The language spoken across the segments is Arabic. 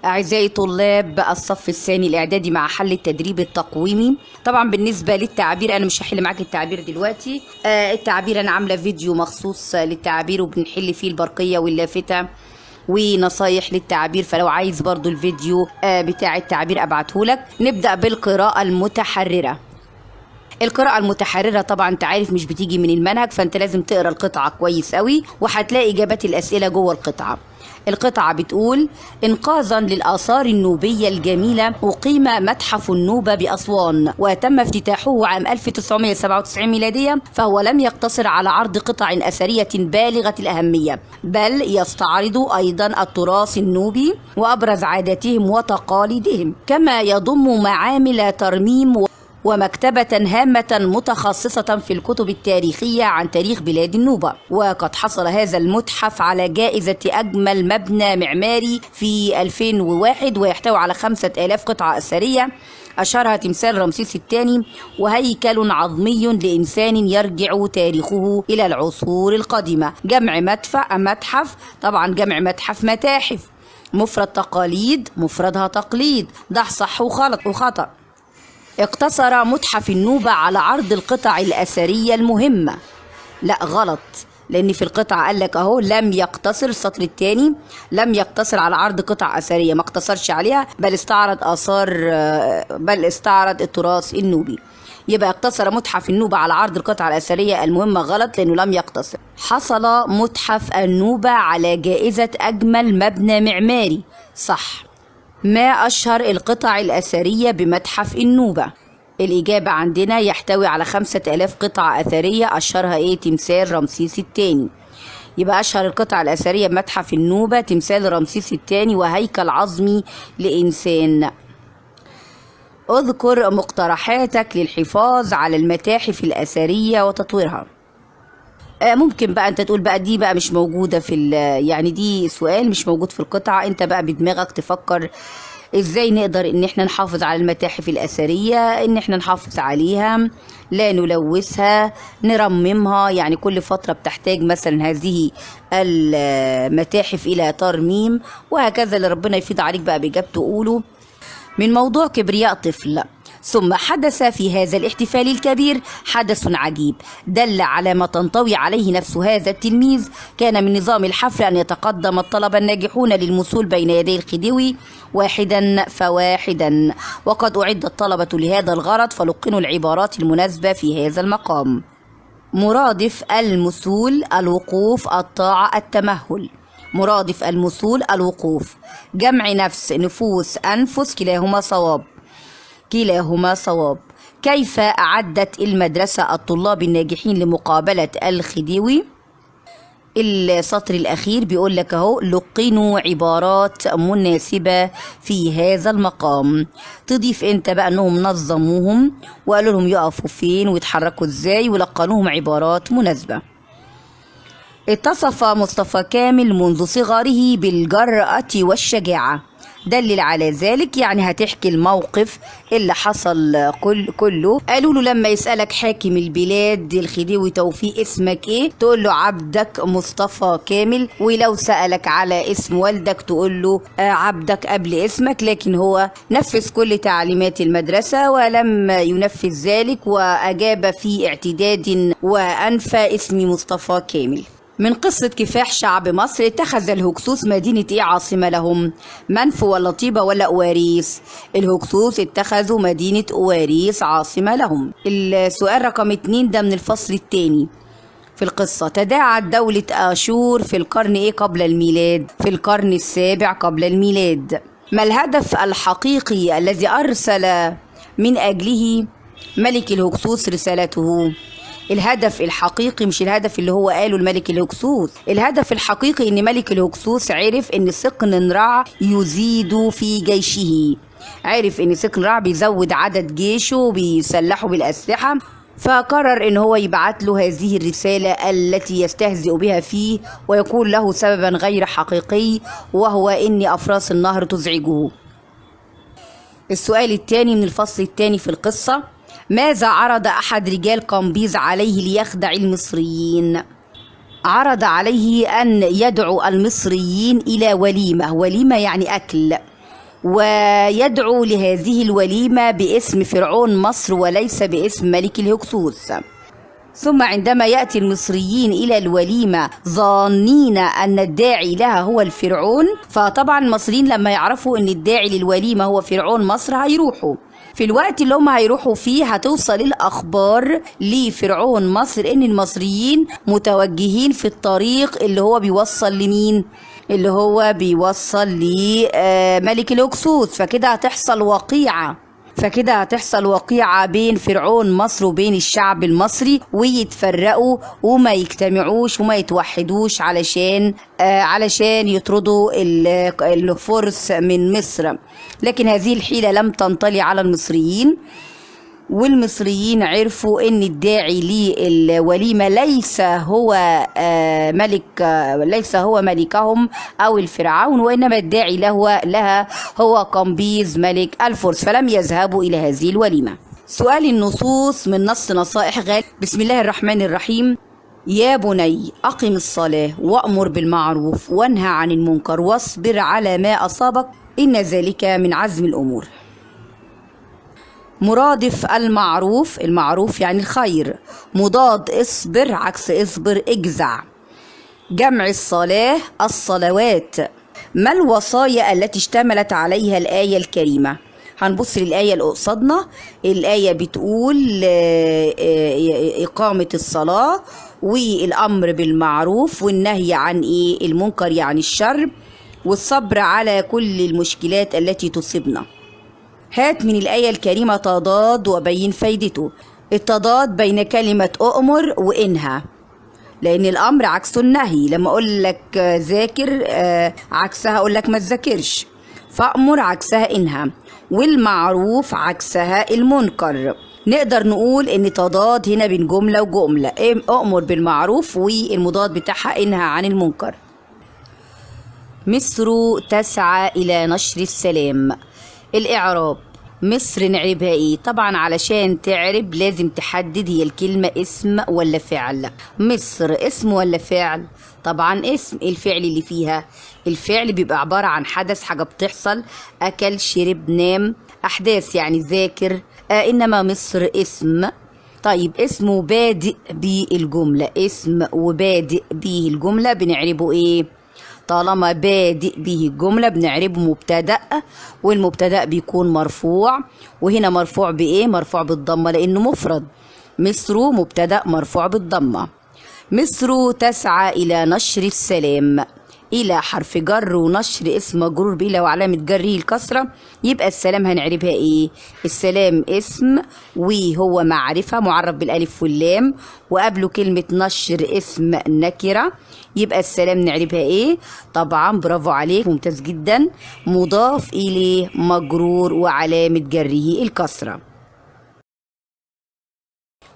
أعزائي طلاب الصف الثاني الإعدادي مع حل التدريب التقويمي. طبعا بالنسبة للتعبير أنا مش هحل معاك التعبير دلوقتي. التعبير أنا عاملة فيديو مخصوص للتعبير وبنحل فيه البرقية واللافتة ونصايح للتعبير، فلو عايز برضو الفيديو بتاع التعبير أبعتهولك. نبدأ بالقراءة المتحررة. القراءة المتحررة طبعا انت عارف مش بتيجي من المنهج، فانت لازم تقرأ القطعة كويس قوي وهتلاقي إجابات الأسئلة جوه القطعة. القطعة بتقول: إنقاذا للآثار النوبية الجميلة أقيم متحف النوبة بأسوان وتم افتتاحه عام 1997 ميلادية، فهو لم يقتصر على عرض قطع أثرية بالغة الأهمية، بل يستعرض أيضا التراث النوبي وأبرز عاداتهم وتقاليدهم، كما يضم معامل ترميم ومكتبة هامة متخصصة في الكتب التاريخية عن تاريخ بلاد النوبة. وقد حصل هذا المتحف على جائزة أجمل مبنى معماري في 2001 ويحتوي على 5000 قطعة أثرية، أشهرها تمثال رمسيس الثاني وهيكل عظمي لإنسان يرجع تاريخه إلى العصور القديمة. جمع متحف، طبعا جمع متحف متاحف. مفرد تقاليد، مفردها تقليد، ده صح وخطأ. اقتصر متحف النوبة على عرض القطع الأثرية المهمة. لا غلط، لأن في القطعة قال لك أهو لم يقتصر، السطر الثاني لم يقتصر على عرض قطع أثرية، ما اقتصرش عليها بل استعرض التراث النوبي. يبقى اقتصر متحف النوبة على عرض القطع الأثرية المهمة غلط لأنه لم يقتصر. حصل متحف النوبة على جائزة أجمل مبنى معماري، صح. ما أشهر القطع الأثرية بمتحف النوبة؟ الإجابة عندنا يحتوي على 5000 قطعة أثرية، أشهرها تمثال رمسيس الثاني. يبقى أشهر القطع الأثرية بمتحف النوبة تمثال رمسيس الثاني وهيكل عظمي لإنسان. اذكر مقترحاتك للحفاظ على المتاحف الأثرية وتطويرها. ممكن بقى انت تقول بقى دي بقى مش موجودة يعني دي سؤال مش موجود في القطعة، انت بقى بدماغك تفكر ازاي نقدر ان احنا نحافظ على المتاحف الأثرية، ان احنا نحافظ عليها، لا نلوثها، نرممها. يعني كل فترة بتحتاج مثلا هذه المتاحف الى ترميم وهكذا. اللي ربنا يفيض عليك بقى بإجابته قوله. من موضوع كبرياء طفل. ثم حدث في هذا الاحتفال الكبير حدث عجيب دل على ما تنطوي عليه نفس هذا التلميذ. كان من نظام الحفل أن يتقدم الطلبة الناجحون للمثول بين يدي الخديوي واحدا فواحدا، وقد أعد الطلبة لهذا الغرض فلقنوا العبارات المناسبة في هذا المقام. مرادف المثول: الوقوف، الطاعة، التمهل. مرادف المثول الوقوف. جمع نفس، نفوس، أنفس، كلاهما صواب. كيف أعدت المدرسة الطلاب الناجحين لمقابلة الخديوي؟ السطر الأخير بيقول لك أهو لقنوا عبارات مناسبة في هذا المقام. تضيف أنت بقى أنهم نظموهم وقالوا لهم يقفوا فين ويتحركوا إزاي ولقنوهم عبارات مناسبة. اتصف مصطفى كامل منذ صغره بالجرأة والشجاعة. دلل على ذلك، يعني هتحكي الموقف اللي حصل كله. قالوا له لما يسألك حاكم البلاد الخديوي توفيق اسمك ايه؟ تقول له عبدك مصطفى كامل، ولو سألك على اسم والدك تقول له عبدك قبل اسمك. لكن هو نفذ كل تعليمات المدرسة ولم ينفذ ذلك وأجاب في اعتداد وأنفى اسم مصطفى كامل. من قصة كفاح شعب مصر. اتخذ الهكسوس مدينة عاصمة لهم؟ منفو ولا طيبة ولا أواريس؟ الهكسوس اتخذوا مدينة أواريس عاصمة لهم. السؤال رقم 2 ده من الفصل الثاني في القصة. تداعت دولة آشور في القرن قبل الميلاد؟ في القرن السابع قبل الميلاد. ما الهدف الحقيقي الذي أرسل من أجله ملك الهكسوس رسالته؟ الهدف الحقيقي مش الهدف اللي هو قاله الملك الهكسوس. الهدف الحقيقي ان ملك الهكسوس عرف ان سقن رع يزيد في جيشه، عرف ان سقن رع بيزود عدد جيشه وبيسلحه بالأسلحة، فقرر ان هو يبعت له هذه الرسالة التي يستهزئ بها فيه ويكون له سببا غير حقيقي، وهو ان أفراس النهر تزعجه. السؤال الثاني من الفصل الثاني في القصة. ماذا عرض أحد رجال قمبيز عليه ليخدع المصريين؟ عرض عليه أن يدعو المصريين إلى وليمة. وليمة يعني أكل. ويدعو لهذه الوليمة باسم فرعون مصر وليس باسم ملك الهكسوس. ثم عندما يأتي المصريين إلى الوليمة ظانين أن الداعي لها هو الفرعون، فطبعا المصريين لما يعرفوا أن الداعي للوليمة هو فرعون مصر هيروحوا. في الوقت اللي هم هيروحوا فيه هتوصل الأخبار لفرعون مصر إن المصريين متوجهين في الطريق اللي هو بيوصل لمين؟ اللي هو بيوصل لملك الهكسوس. فكده هتحصل وقيعة بين فرعون مصر وبين الشعب المصري، ويتفرقوا وما يجتمعوش وما يتوحدوش علشان يطردوا الفرس من مصر. لكن هذه الحيلة لم تنطلي على المصريين، والمصريين عرفوا ان الداعي للوليمة ليس هو ملكهم او الفرعون، وانما الداعي لها هو قمبيز ملك الفرس، فلم يذهبوا الى هذه الوليمة. سؤال النصوص من نص نصائح غالب. بسم الله الرحمن الرحيم. يا بني أقم الصلاة وأمر بالمعروف وانهى عن المنكر واصبر على ما أصابك إن ذلك من عزم الأمور. مرادف المعروف يعني الخير. مضاد اصبر عكس اصبر اجزع. جمع الصلاة الصلوات. ما الوصايا التي اشتملت عليها الآية الكريمة؟ هنبص للآية اللي قصادنا. الآية بتقول إقامة الصلاة والأمر بالمعروف والنهي عن المنكر يعني الشر، والصبر على كل المشكلات التي تصيبنا. هات من الآية الكريمة تضاد وبين فايدته. التضاد بين كلمة أؤمر وإنهى، لأن الأمر عكسه النهي. لما أقول لك ذاكر عكسها أقول لك ما تذاكرش، فأمر عكسها إنهى، والمعروف عكسها المنكر. نقدر نقول إن تضاد هنا بين جملة وجملة، أؤمر بالمعروف والمضاد بتاعها إنهى عن المنكر. مصر تسعى إلى نشر السلام. الإعراب. مصر نعربها إيه؟ طبعا علشان تعرب لازم تحدد هي الكلمة اسم ولا فعل. مصر اسم ولا فعل؟ طبعا اسم. الفعل اللي فيها، الفعل بيبقى عبارة عن حدث، حاجة بتحصل، أكل شرب نام، أحداث يعني ذاكر. إنما مصر اسم. طيب اسمه بادئ بالجملة، اسم وبادئ به الجملة بنعربه إيه؟ طالما بادئ به الجملة بنعربه مبتدأ، والمبتدأ بيكون مرفوع، وهنا مرفوع بإيه؟ مرفوع بالضمة لأنه مفرد. مصر مبتدأ مرفوع بالضمة. مصر تسعى إلى نشر السلام. إلى حرف جر ونشر اسم مجرور بإلى وعلامة جره الكسرة، يبقى السلام هنعربها إيه؟ السلام اسم وهو معرفة معرف بالألف واللام، وقبله كلمة نشر اسم نكرة، يبقى السلام نعربها إيه؟ طبعا برافو عليك، ممتاز جدا. مضاف إليه مجرور وعلامة جره الكسرة.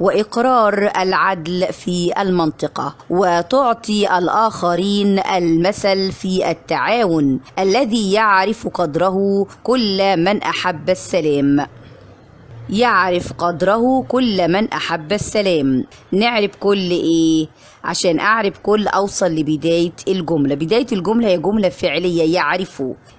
وإقرار العدل في المنطقة، وتعطي الآخرين المثل في التعاون الذي يعرف قدره كل من أحب السلام. يعرف قدره كل من أحب السلام. نعرف كل إيه؟ عشان أعرف كل أوصل لبداية الجملة. بداية الجملة هي جملة فعلية.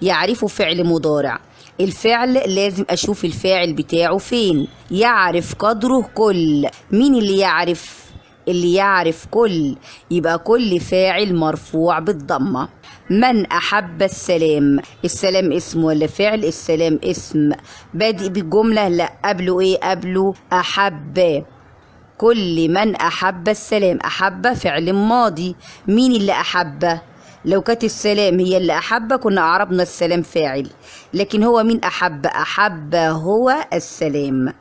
يعرف فعل مضارع. الفعل لازم أشوف الفاعل بتاعه فين. يعرف قدره كل. مين اللي يعرف؟ اللي يعرف كل، يبقى كل فاعل مرفوع بالضمة. من أحب السلام. السلام اسم ولا فعل؟ السلام اسم. بادئ بالجملة؟ لا، قبله إيه؟ قبله أحب. كل من أحب السلام. أحب فعل ماضي. مين اللي أحب؟ لو كانت السلام هي اللي أحب كنا أعربنا السلام فاعل، لكن هو مين أحب؟ أحب هو السلام،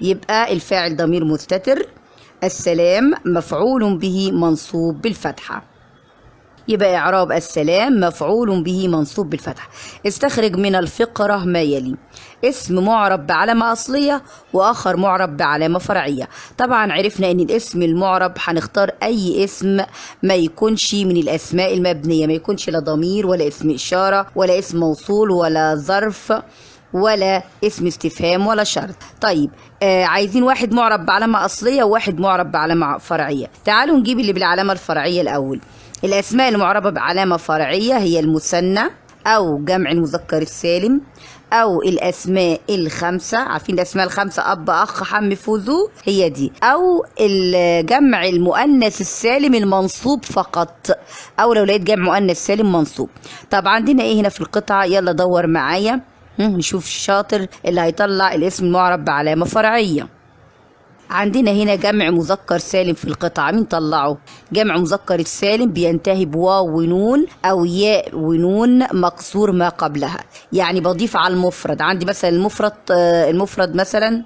يبقى الفاعل ضمير مستتر. السلام مفعول به منصوب بالفتحة، يبقى إعراب السلام مفعول به منصوب بالفتحة. استخرج من الفقرة ما يلي. اسم معرب بعلامة أصلية وآخر معرب بعلامة فرعية. طبعا عرفنا ان الاسم المعرب هنختار اي اسم ما يكونش من الاسماء المبنية، ما يكونش لا ضمير ولا اسم إشارة ولا اسم موصول ولا ظرف ولا اسم استفهام ولا شرط. طيب عايزين واحد معرب بعلامة أصلية وواحد معرب بعلامة فرعية. تعالوا نجيب اللي بالعلامة الفرعية الأول. الأسماء المعربة بعلامة فرعية هي المثنى أو جمع المذكر السالم أو الأسماء الخمسة، عارفين الأسماء الخمسة أب أخ حم فوزو، هي دي، أو الجمع المؤنث السالم المنصوب فقط، أو لو لقيت جمع مؤنث سالم منصوب. طب عندنا إيه هنا في القطعة؟ يلا دور معايا نشوف الشاطر اللي هيطلع الاسم المعرب بعلامة فرعية. عندنا هنا جمع مذكر سالم في القطعة، مين طلعه؟ جمع مذكر السالم بينتهي بواو ونون أو ياء ونون مكسور ما قبلها، يعني بضيف على المفرد. عندي مثلا المفرد مثلا،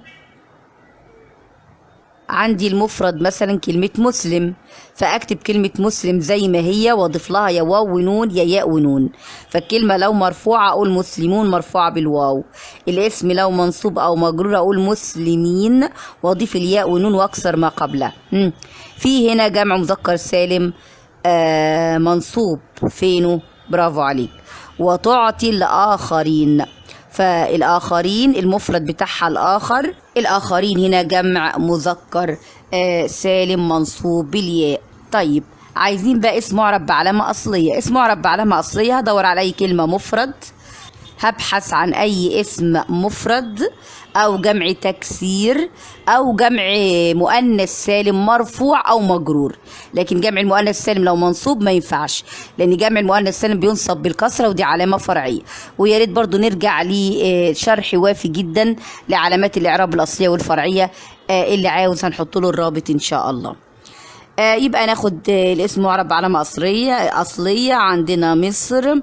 عندي المفرد مثلا كلمة مسلم، فأكتب كلمة مسلم زي ما هي وأضيف لها يا واو ونون يا ياء ونون. فالكلمة لو مرفوعة أقول مسلمون مرفوعة بالواو، الاسم لو منصوب أو مجرور أقول مسلمين وأضيف الياء ونون وأكسر ما قبلها. في هنا جمع مذكر سالم منصوب، فينه؟ برافو عليك. وتعطي الآخرين، فالآخرين المفرد بتاعها الآخر، الآخرين هنا جمع مذكر سالم منصوب بالياء. طيب عايزين بقى اسم معرب بعلامة أصلية. اسم معرب بعلامة أصلية هدور على أي كلمة مفرد، هبحث عن أي اسم مفرد أو جمع تكسير أو جمع مؤنث سالم مرفوع أو مجرور. لكن جمع المؤنث السالم لو منصوب ما ينفعش، لأن جمع المؤنث السالم بينصب بالكسرة ودي علامة فرعية. ويا ريت برضو نرجع لشرح وافي جدا لعلامات الإعراب الأصلية والفرعية، اللي عاوز هنحط له الرابط إن شاء الله. يبقى ناخد الاسم معرب بعلامة أصلية. عندنا مصر،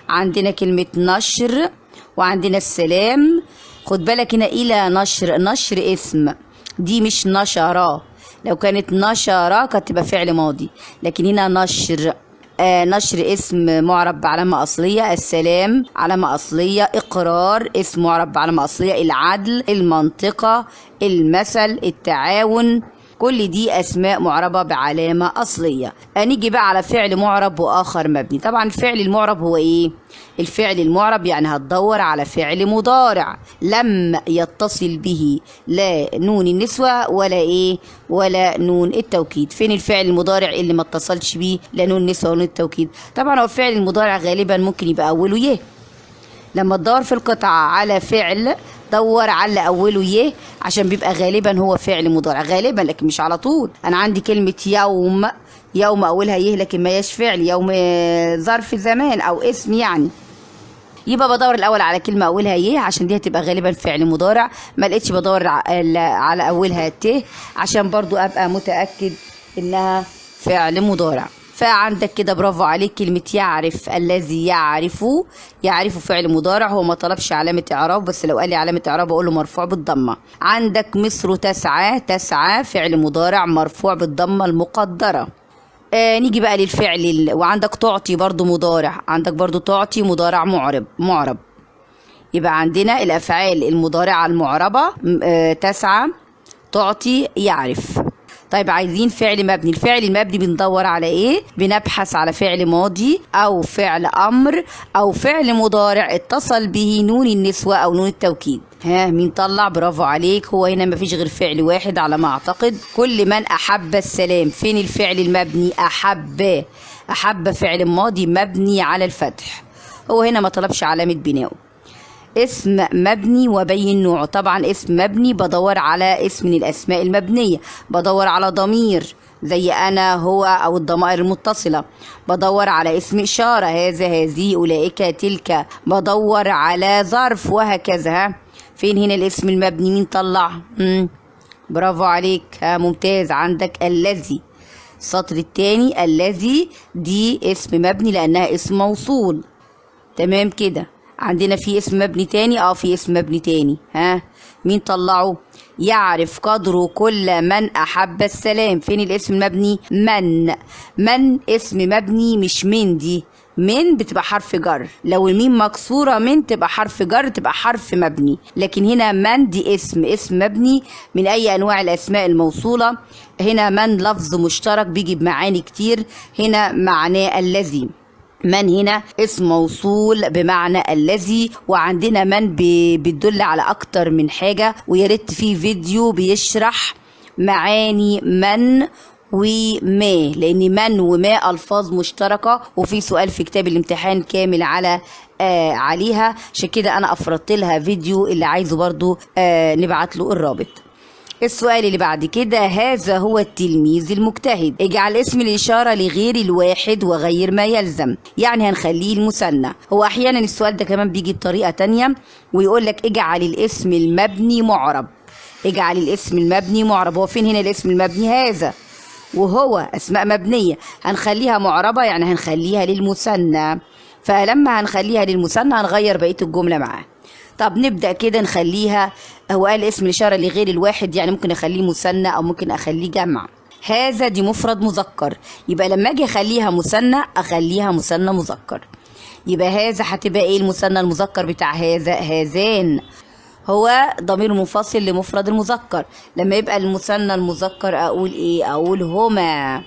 عندنا كلمة نشر، وعندنا السلام. خد بالك هنا إلى نشر، نشر اسم، دي مش نشرة. لو كانت نشرة كانت تبقى فعل ماضي، لكن هنا نشر. نشر اسم معرب بعلامة أصلية. السلام علامة أصلية. إقرار اسم معرب بعلامة أصلية. العدل، المنطقة، المثل، التعاون، كل دي أسماء معربة بعلامة أصلية. نيجي بقى على فعل معرب وآخر مبني. طبعا الفعل المعرب هو إيه؟ الفعل المعرب يعني هتدور على فعل مضارع لم يتصل به لا نون النسوة ولا إيه؟ ولا نون التوكيد. فين الفعل المضارع اللي ما اتصلش به لا نون النسوة ولا نون التوكيد؟ طبعا هو الفعل المضارع غالبا ممكن يبقى أوله يه. لما تدور في القطعة على فعل دور على أوله يه، عشان بيبقى غالبا هو فعل مضارع، غالبا لكن مش على طول. أنا عندي كلمة يوم، يوم أولها يه لكن ما يش فعل، يوم ظرف زمان أو اسم يعني. يبقى بدور الأول على كلمة أولها يه عشان دي هتبقى غالبا فعل مضارع. ما لقيتش بدور على أولها ت عشان برضو أبقى متأكد إنها فعل مضارع. فعندك كده برافو عليك كلمة يعرف، الذي يعرف، يعرف فعل مضارع. هو ما طلبش علامة إعراب، بس لو قال لي علامة إعراب أقول له مرفوع بالضمة. عندك مصر تسعى، تسعى فعل مضارع مرفوع بالضمة المقدرة. نيجي بقى للفعل وعندك تعطي برضو مضارع، عندك برضو تعطي مضارع معرب. يبقى عندنا الأفعال المضارعة المعربة تسعى، تعطي، يعرف. طيب عايزين فعل مبني. الفعل المبني بندور على ايه؟ بنبحث على فعل ماضي او فعل امر او فعل مضارع اتصل به نون النسوة او نون التوكيد. ها مين طلع؟ برافو عليك. هو هنا مفيش غير فعل واحد على ما اعتقد، كل من احب السلام. فين الفعل المبني؟ احب، احب فعل ماضي مبني على الفتح. هو هنا ما طلبش علامة بناء. اسم مبني وبين نوعه. طبعا اسم مبني بدور على اسم من الأسماء المبنية، بدور على ضمير زي أنا هو أو الضمائر المتصلة، بدور على اسم إشارة هذا هذه أولئك تلك، بدور على ظرف وهكذا. فين هنا الاسم المبني؟ مين طلع؟ برافو عليك، ممتاز. عندك الذي، السطر الثاني الذي دي اسم مبني لأنها اسم موصول. تمام كده. عندنا في اسم مبني تاني، في اسم مبني تاني. مين طلعه؟ يعرف قدره كل من أحب السلام. فين الاسم المبني؟ من اسم مبني مش من. دي من بتبقى حرف جر، لو الميم مكسورة من تبقى حرف جر تبقى حرف مبني، لكن هنا من دي اسم مبني من أي أنواع الأسماء الموصولة. هنا من لفظ مشترك بيجي بمعاني كتير، هنا معناه الذي. من هنا اسم موصول بمعنى الذي، وعندنا من بتدل على اكتر من حاجة، وياريت في فيديو بيشرح معاني من وما، لان من وما الفاظ مشتركه، وفي سؤال في كتاب الامتحان كامل عليها، عشان كده انا افردت لها فيديو، اللي عايزه برضو نبعت له الرابط. السؤال اللي بعد كده، هذا هو التلميذ المجتهد، اجعل اسم الإشارة لغير الواحد وغير ما يلزم، يعني هنخليه المثنى. هو أحيانا السؤال ده كمان بيجي بطريقة تانية ويقول لك اجعل الاسم المبني معرب، اجعل الاسم المبني معرب. هو فين هنا الاسم المبني؟ هذا وهو أسماء مبنية، هنخليها معربة يعني هنخليها للمثنى، فلما هنخليها للمثنى هنغير بقية الجملة معاه. طب نبدأ كده نخليها، هو قال اسم الإشارة لغير الواحد، يعني ممكن أخليه مثنى أو ممكن أخليه جمع. هذا دي مفرد مذكر، يبقى لما أجي أخليها مثنى أخليها مثنى مذكر. يبقى هذا هتبقى إيه المثنى المذكر بتاع هذا؟ هذان. هو ضمير منفصل لمفرد المذكر، لما يبقى المثنى المذكر أقول إيه؟ أقول هما.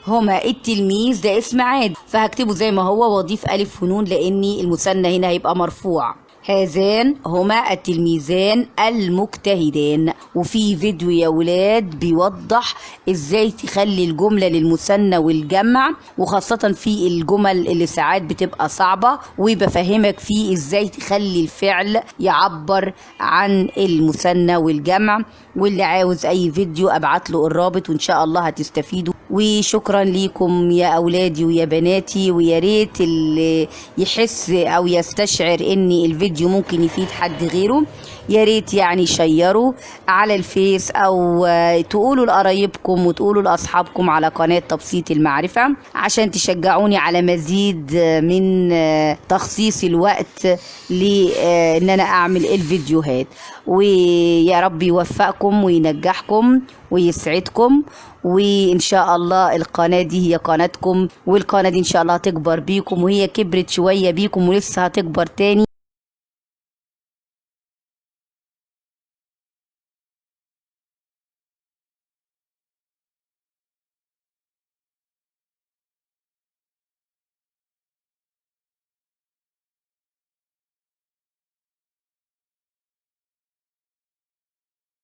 هما. التلميذ ده اسم عادي، فهكتبه زي ما هو واضيف ألف ونون، لأن المثنى هنا هيبقى مرفوع. هذان هما التلميذان المجتهدان. وفي فيديو يا ولاد بيوضح ازاي تخلي الجملة للمثنى والجمع، وخاصة في الجمل اللي ساعات بتبقى صعبة، وبفهمك فيه ازاي تخلي الفعل يعبر عن المثنى والجمع. واللي عاوز اي فيديو ابعت له الرابط، وان شاء الله هتستفيدوا. وشكرا ليكم يا اولادي ويا بناتي، ويا ريت اللي يحس او يستشعر ان الفيديو ممكن يفيد حد غيره، يا ريت يعني شيروا على الفيس، او تقولوا لقرايبكم وتقولوا لاصحابكم على قناة تبسيط المعرفة، عشان تشجعوني على مزيد من تخصيص الوقت لان انا اعمل الفيديوهات. ويا رب يوفقكم وينجحكم ويسعدكم، وإن شاء الله القناة دي هي قناتكم، والقناة دي إن شاء الله هتكبر بيكم، وهي كبرت شوية بيكم ولسه هتكبر تاني.